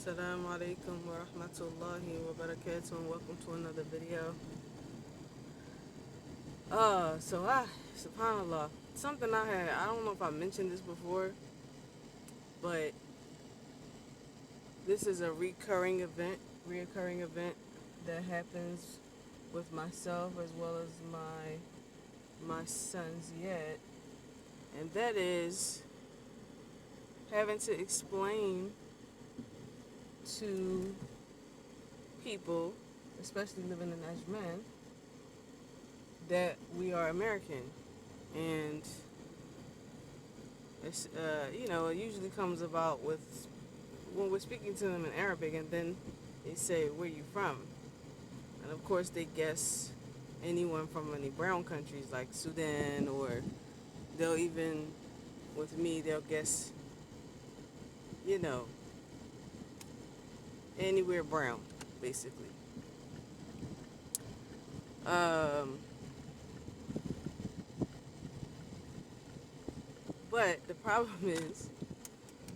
Assalamu alaikum wa rahmatullahi wa barakatuh, and welcome to another video. Subhanallah, something I don't know if I mentioned this before, but this is a reoccurring event that happens with myself as well as my son Ziad, and that is having to explain to people, especially living in Ajman, that we are American, and it usually comes about with when we're speaking to them in Arabic, and then they say, "Where you from?" And of course, they guess anyone from any brown countries like Sudan, or they'll even, with me, they'll guess, you know, anywhere brown, basically. Um, but the problem is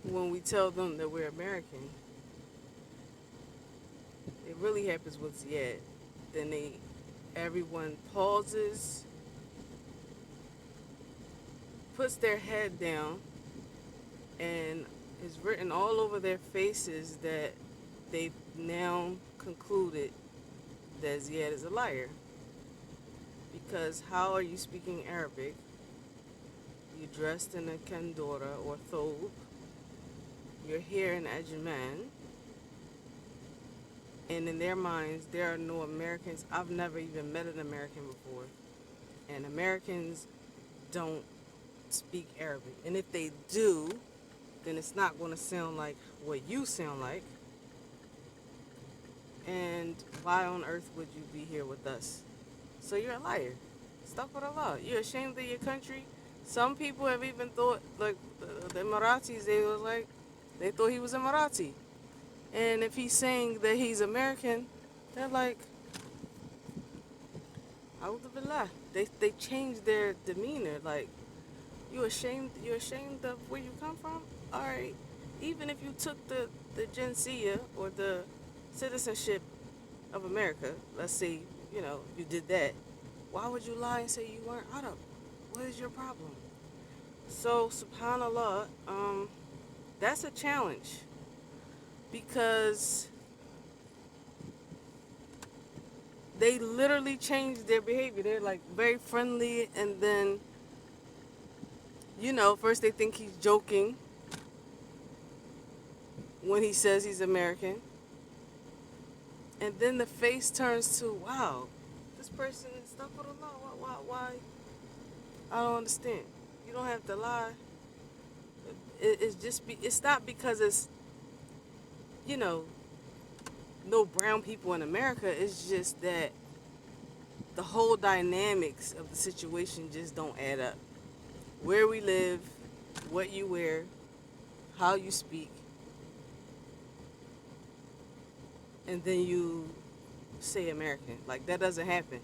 when we tell them that we're American, it really happens with Ziad. Then everyone pauses, puts their head down, and it's written all over their faces that they've now concluded that Ziad is a liar. Because how are you speaking Arabic? You dressed in a kandora or thobe. You're here in Ajman. And in their minds, there are no Americans. I've never even met an American before. And Americans don't speak Arabic. And if they do, then it's not going to sound like what you sound like. And why on earth would you be here with us? So you're a liar. Stop with Allah. You're ashamed of your country. Some people have even thought, like the Emiratis, they thought he was Emirati. And if he's saying that he's American, they're like, A'udhu Billah. They changed their demeanor. Like, you're ashamed of where you come from? Alright. Even if you took the Jinsiyah or the citizenship of America, let's say, you did that, why would you lie and say you weren't Arab? What is your problem? So, subhanallah, that's a challenge because they literally changed their behavior. They're like very friendly, and then, first they think he's joking when he says he's American, and then the face turns to, wow, this person is stuck with Allah. Why? I don't understand. You don't have to lie. It's not because it's, you know, no brown people in America. It's just that the whole dynamics of the situation just don't add up. Where we live, what you wear, how you speak, and then you say American. Like, that doesn't happen.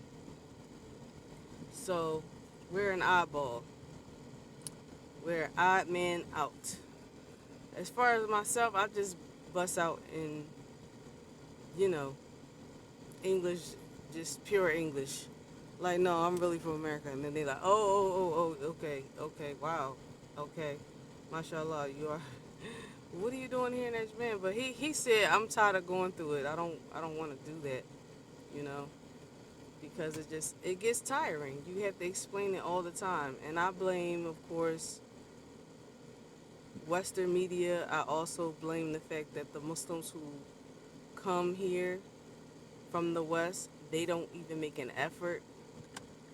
So we're an oddball. We're odd man out. As far as myself, I just bust out in, you know, English, just pure English. Like, no, I'm really from America. And then they're like, okay, wow, okay, mashallah, you are. What are you doing here in Ajman? But he said, I'm tired of going through it. I don't want to do that, you know, because it gets tiring. You have to explain it all the time. And I blame, of course, Western media. I also blame the fact that the Muslims who come here from the West, they don't even make an effort.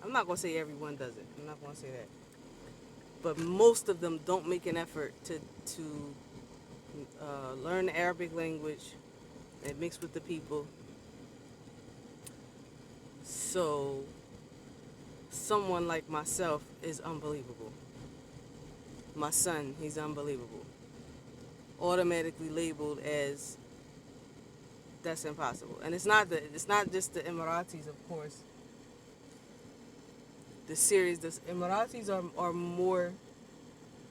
I'm not going to say everyone does it. I'm not going to say that. But most of them don't make an effort to learn the Arabic language and mix with the people. So someone like myself is unbelievable. My son, he's unbelievable. Automatically labeled as that's impossible. And it's not just the Emiratis, of course. The Emiratis are more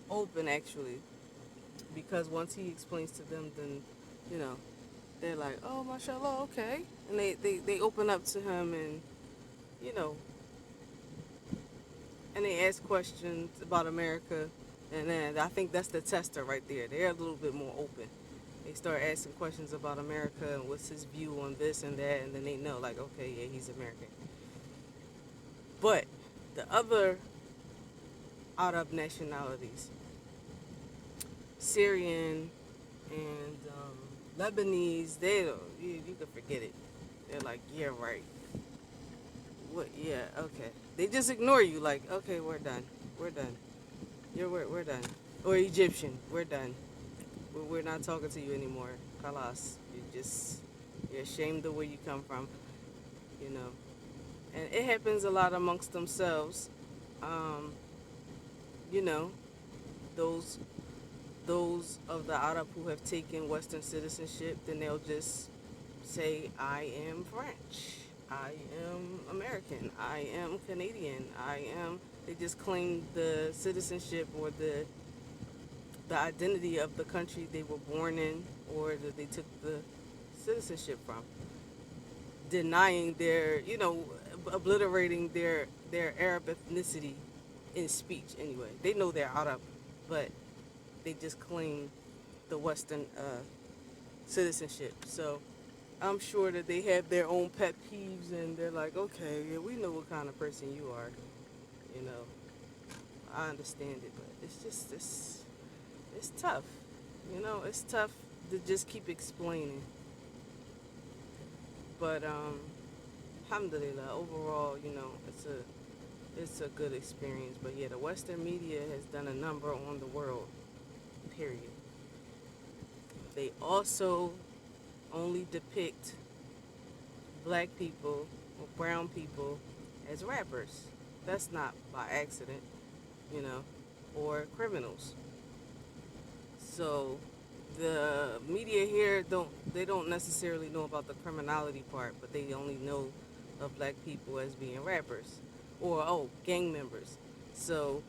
open, actually, because once he explains to them, then You know, they're like, oh, mashallah, okay. And they open up to him and, you know, and they ask questions about America. And then I think that's the tester right there. They're a little bit more open. They start asking questions about America and what's his view on this and that. And then they know, like, okay, yeah, he's American. But the other Arab nationalities, Syrian and Lebanese, they don't, you can forget it. They're like, yeah, right. What? Yeah, okay. They just ignore you, like, okay, we're done. We're done. We're done. Or Egyptian, we're done. We're not talking to you anymore. Kalas. You're ashamed of where you come from, you know. And it happens a lot amongst themselves. Um, you know, those those of the Arab who have taken Western citizenship, then they'll just say, I am French, I am American, I am Canadian, I am. They just claim the citizenship or the identity of the country they were born in or that they took the citizenship from, denying their, obliterating their Arab ethnicity in speech anyway. They know they're Arab, but they just claim the Western citizenship. So I'm sure that they have their own pet peeves and they're like, okay, yeah, we know what kind of person you are. You know, I understand it, but it's just, it's tough. You know, it's tough to just keep explaining. But alhamdulillah, overall, it's a good experience. But yeah, the Western media has done a number on the world. Period. They also only depict black people or brown people as rappers. That's not by accident, you know, or criminals. So the media here don't necessarily know about the criminality part, but they only know of black people as being rappers or gang members. So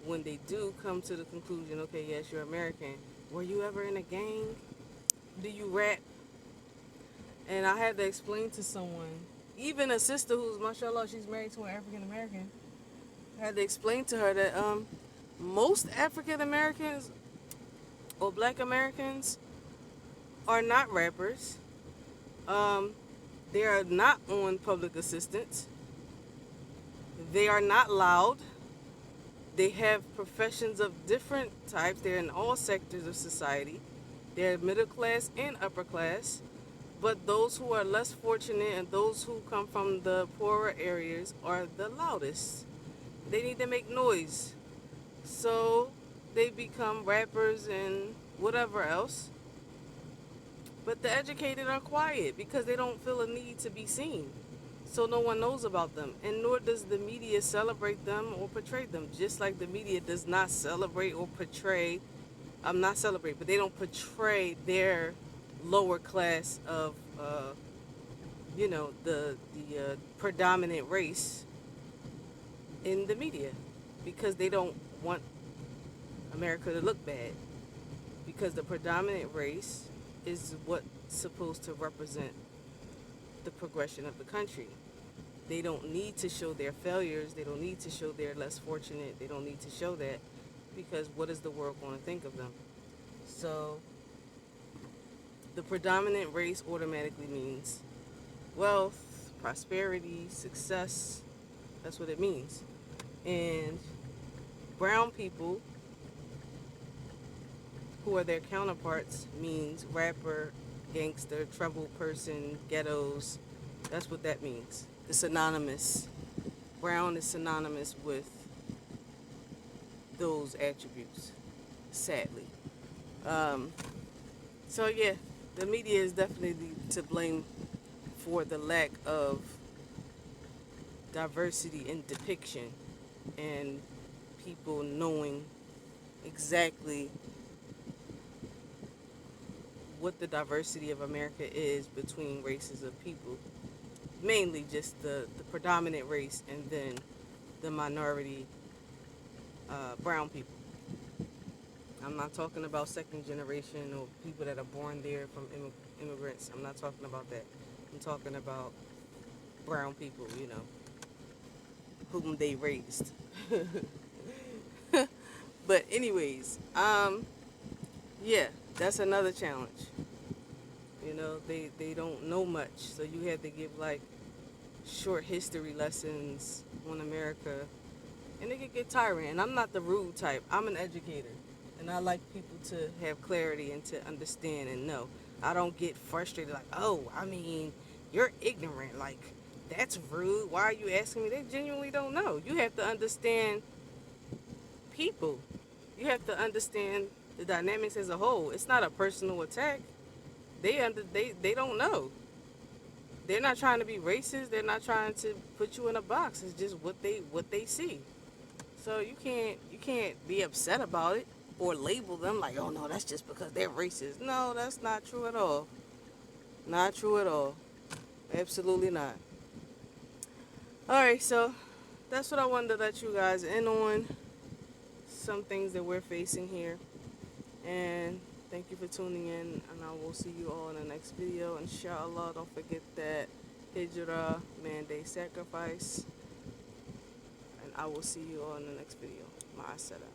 when they do come to the conclusion, okay, yes, you're American, were you ever in a gang? Do you rap? And I had to explain to someone, even a sister who's, mashallah, she's married to an African American. I had to explain to her that most African Americans or black Americans are not rappers. Um, they are not on public assistance. They are not loud. They have professions of different types. They're in all sectors of society. They're middle class and upper class. But those who are less fortunate and those who come from the poorer areas are the loudest. They need to make noise. So they become rappers and whatever else. But the educated are quiet because they don't feel a need to be seen. So no one knows about them. And nor does the media celebrate them or portray them. Just like the media does not celebrate or portray, not celebrate, but they don't portray their lower class of, the predominant race in the media. Because they don't want America to look bad. Because the predominant race is what's supposed to represent the progression of the country. They don't need to show their failures. They don't need to show they're less fortunate. They don't need to show that because what is the world going to think of them? So the predominant race automatically means wealth, prosperity, success. That's what it means. And brown people who are their counterparts means rapper, gangster, trouble person, ghettos. That's what that means. It's synonymous. Brown is synonymous with those attributes, sadly. So yeah, the media is definitely to blame for the lack of diversity in depiction and people knowing exactly what the diversity of America is between races of people. Mainly just the predominant race and then the minority brown people. I'm not talking about second generation or people that are born there from immigrants. I'm not talking about that. I'm talking about brown people, whom they raised. But anyways, yeah, that's another challenge. They don't know much, so you have to give like short history lessons on America, and it can get tiring. And I'm not the rude type. I'm an educator, and I like people to have clarity and to understand and know. I don't get frustrated like, oh, I mean, you're ignorant. Like, that's rude. Why are you asking me? They genuinely don't know. You have to understand people. You have to understand the dynamics as a whole. It's not a personal attack. They don't know. They're not trying to be racist. They're not trying to put you in a box. It's just what they see. So you can't be upset about it or label them like, oh no, that's just because they're racist. No, that's not true at all. Not true at all. Absolutely not. All right, so that's what I wanted to let you guys in on. Some things that we're facing here. And thank you for tuning in. And I will see you all in the next video. Inshallah, don't forget that Hijrah, mandate sacrifice. And I will see you all in the next video. Ma'assalam.